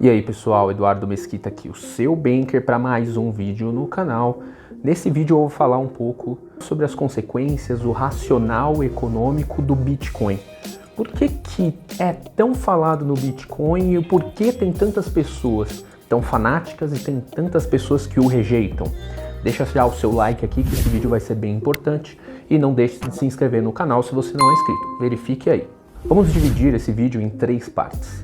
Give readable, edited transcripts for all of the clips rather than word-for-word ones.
E aí pessoal, Eduardo Mesquita aqui, o seu banker, para mais um vídeo no canal. Nesse vídeo eu vou falar um pouco sobre as consequências, o racional econômico do Bitcoin. Por que é tão falado no Bitcoin e por que tem tantas pessoas tão fanáticas e tem tantas pessoas que o rejeitam? Deixa já o seu like aqui que esse vídeo vai ser bem importante e não deixe de se inscrever no canal se você não é inscrito, verifique aí. Vamos dividir esse vídeo em 3 partes.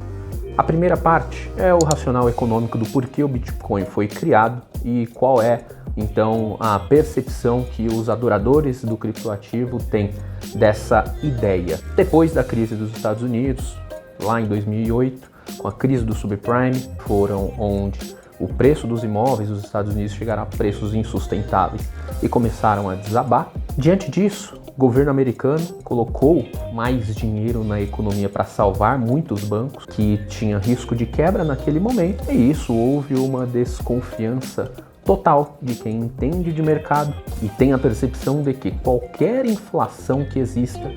A primeira parte é o racional econômico do porquê o Bitcoin foi criado e qual é, então, a percepção que os adoradores do criptoativo têm dessa ideia. Depois da crise dos Estados Unidos, lá em 2008, com a crise do subprime, foram onde o preço dos imóveis dos Estados Unidos chegaram a preços insustentáveis e começaram a desabar. Diante disso, o governo americano colocou mais dinheiro na economia para salvar muitos bancos que tinham risco de quebra naquele momento, e isso houve uma desconfiança total de quem entende de mercado e tem a percepção de que qualquer inflação que exista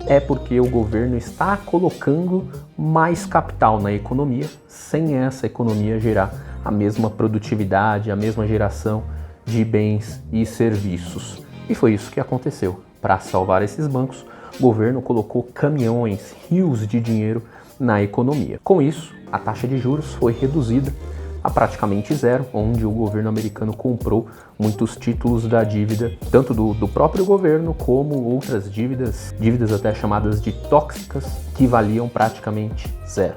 é porque o governo está colocando mais capital na economia, sem essa economia gerar a mesma produtividade, a mesma geração de bens e serviços. E foi isso que aconteceu. Para salvar esses bancos, o governo colocou caminhões, rios de dinheiro na economia. Com isso, a taxa de juros foi reduzida a praticamente zero, onde o governo americano comprou muitos títulos da dívida, tanto do próprio governo como outras dívidas até chamadas de tóxicas, que valiam praticamente zero.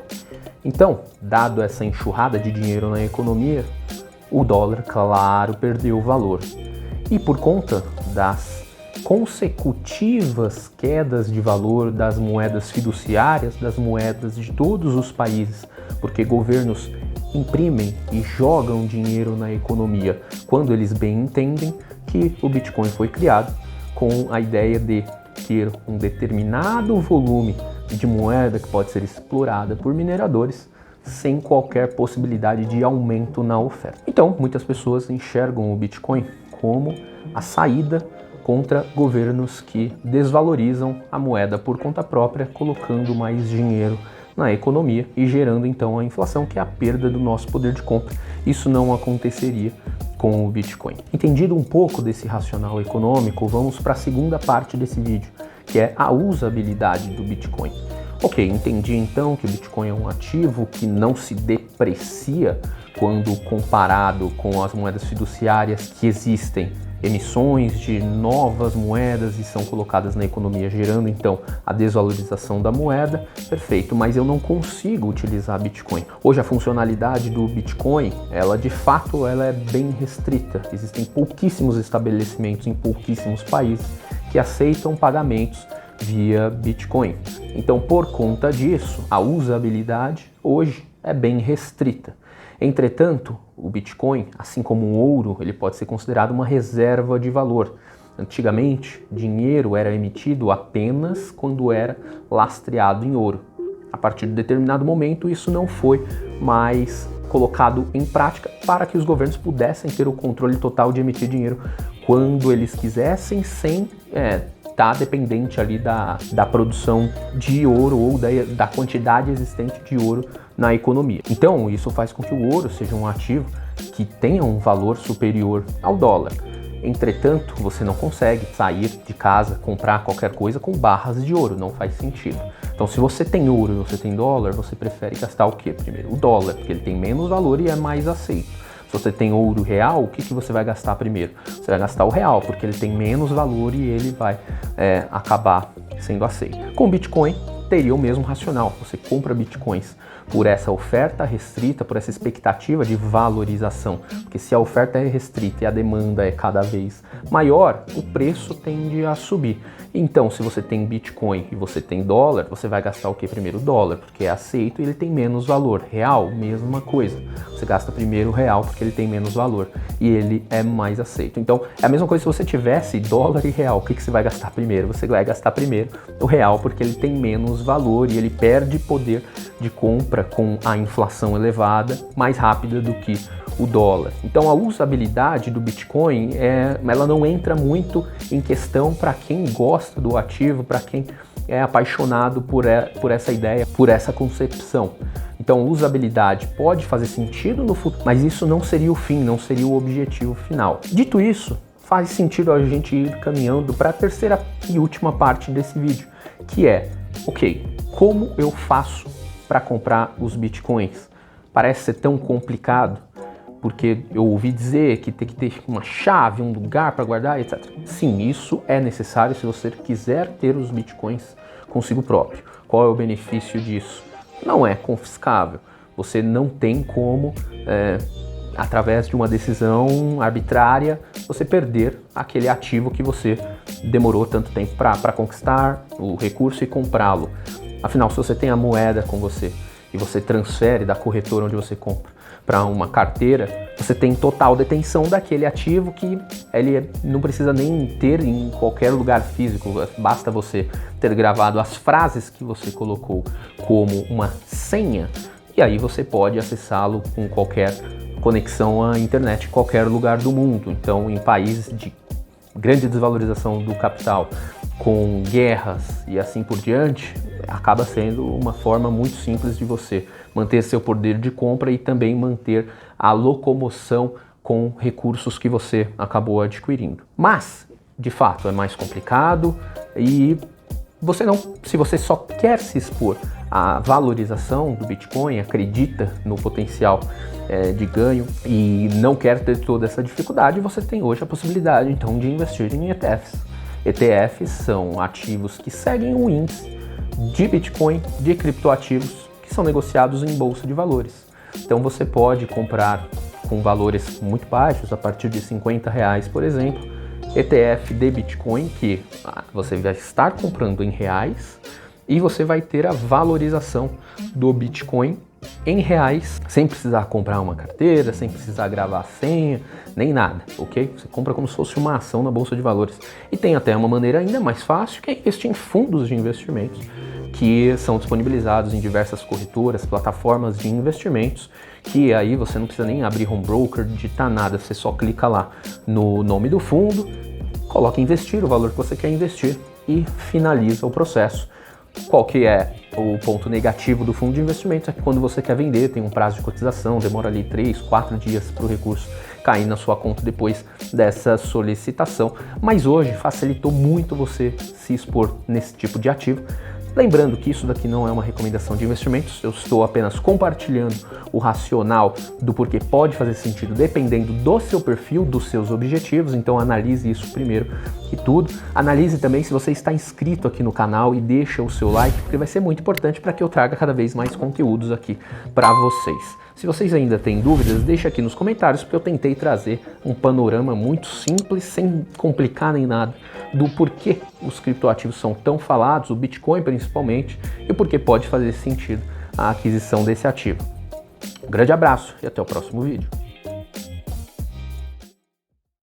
Então, dado essa enxurrada de dinheiro na economia, o dólar, claro, perdeu valor. E por conta das consecutivas quedas de valor das moedas fiduciárias, das moedas de todos os países, porque governos imprimem e jogam dinheiro na economia quando eles bem entendem, que o Bitcoin foi criado com a ideia de ter um determinado volume de moeda que pode ser explorada por mineradores sem qualquer possibilidade de aumento na oferta. Então, muitas pessoas enxergam o Bitcoin como a saída contra governos que desvalorizam a moeda por conta própria, colocando mais dinheiro na economia e gerando então a inflação, que é a perda do nosso poder de compra. Isso não aconteceria com o Bitcoin. Entendido um pouco desse racional econômico, vamos para a segunda parte desse vídeo, que é a usabilidade do Bitcoin. Ok, entendi então que o Bitcoin é um ativo que não se deprecia quando comparado com as moedas fiduciárias que existem, emissões de novas moedas e são colocadas na economia, gerando então a desvalorização da moeda. Perfeito, mas eu não consigo utilizar Bitcoin. Hoje a funcionalidade do Bitcoin, ela de fato ela é bem restrita. Existem pouquíssimos estabelecimentos em pouquíssimos países que aceitam pagamentos via Bitcoin. Então, por conta disso, a usabilidade hoje é bem restrita. Entretanto, o Bitcoin, assim como o ouro, ele pode ser considerado uma reserva de valor. Antigamente, dinheiro era emitido apenas quando era lastreado em ouro. A partir de determinado momento, isso não foi mais colocado em prática para que os governos pudessem ter o controle total de emitir dinheiro quando eles quisessem, sem estar dependente ali da produção de ouro ou da quantidade existente de ouro na economia. Então, isso faz com que o ouro seja um ativo que tenha um valor superior ao dólar. Entretanto, você não consegue sair de casa, comprar qualquer coisa com barras de ouro, não faz sentido. Então, se você tem ouro e você tem dólar, você prefere gastar o quê? Primeiro, o dólar, porque ele tem menos valor e é mais aceito. Se você tem ouro real, o que você vai gastar primeiro? Você vai gastar o real, porque ele tem menos valor e ele vai acabar sendo aceito. Com o Bitcoin, teria o mesmo racional. Você compra Bitcoins por essa oferta restrita, por essa expectativa de valorização. Porque se a oferta é restrita e a demanda é cada vez maior, o preço tende a subir. Então, se você tem Bitcoin e você tem dólar, você vai gastar o que primeiro? O dólar, porque é aceito e ele tem menos valor. Real, mesma coisa. Você gasta primeiro o real porque ele tem menos valor e ele é mais aceito. Então, é a mesma coisa se você tivesse dólar e real. O que você vai gastar primeiro? Você vai gastar primeiro o real porque ele tem menos valor e ele perde poder de compra com a inflação elevada mais rápida do que o dólar. Então a usabilidade do Bitcoin ela não entra muito em questão para quem gosta do ativo, para quem é apaixonado por essa ideia, por essa concepção. Então, usabilidade pode fazer sentido no futuro, mas isso não seria o fim, não seria o objetivo final. Dito isso, faz sentido a gente ir caminhando para a terceira e última parte desse vídeo, que é, ok, como eu faço para comprar os bitcoins? Parece ser tão complicado, porque eu ouvi dizer que tem que ter uma chave, um lugar para guardar, etc. Sim, isso é necessário se você quiser ter os bitcoins consigo próprio. Qual é o benefício disso? Não é confiscável. Você não tem como, através de uma decisão arbitrária, você perder aquele ativo que você demorou tanto tempo para conquistar o recurso e comprá-lo. Afinal, se você tem a moeda com você e você transfere da corretora onde você compra para uma carteira, você tem total detenção daquele ativo que ele não precisa nem ter em qualquer lugar físico, basta você ter gravado as frases que você colocou como uma senha e aí você pode acessá-lo com qualquer conexão à internet em qualquer lugar do mundo. Então, em países de grande desvalorização do capital, com guerras e assim por diante, acaba sendo uma forma muito simples de você manter seu poder de compra e também manter a locomoção com recursos que você acabou adquirindo. Mas, de fato, é mais complicado e se você só quer se expor à valorização do Bitcoin, acredita no potencial de ganho e não quer ter toda essa dificuldade, você tem hoje a possibilidade então de investir em ETFs. ETFs são ativos que seguem o índice de Bitcoin, de criptoativos, que são negociados em bolsa de valores. Então você pode comprar com valores muito baixos, a partir de R$50, por exemplo, ETF de Bitcoin, que você vai estar comprando em reais e você vai ter a valorização do Bitcoin em reais, sem precisar comprar uma carteira, sem precisar gravar a senha, nem nada, ok? Você compra como se fosse uma ação na bolsa de valores. E tem até uma maneira ainda mais fácil, que é investir em fundos de investimentos, que são disponibilizados em diversas corretoras, plataformas de investimentos, que aí você não precisa nem abrir home broker, digitar nada, você só clica lá no nome do fundo, coloca investir, o valor que você quer investir e finaliza o processo. Qual que é o ponto negativo do fundo de investimentos? É que quando você quer vender, tem um prazo de cotização, demora ali 3, 4 dias para o recurso cair na sua conta depois dessa solicitação. Mas hoje facilitou muito você se expor nesse tipo de ativo. Lembrando que isso daqui não é uma recomendação de investimentos, eu estou apenas compartilhando o racional do porquê pode fazer sentido dependendo do seu perfil, dos seus objetivos, então analise isso primeiro que tudo. Analise também se você está inscrito aqui no canal e deixa o seu like, porque vai ser muito importante para que eu traga cada vez mais conteúdos aqui para vocês. Se vocês ainda têm dúvidas, deixa aqui nos comentários, porque eu tentei trazer um panorama muito simples, sem complicar nem nada, do porquê os criptoativos são tão falados, o Bitcoin principalmente, e o porquê pode fazer sentido a aquisição desse ativo. Um grande abraço e até o próximo vídeo.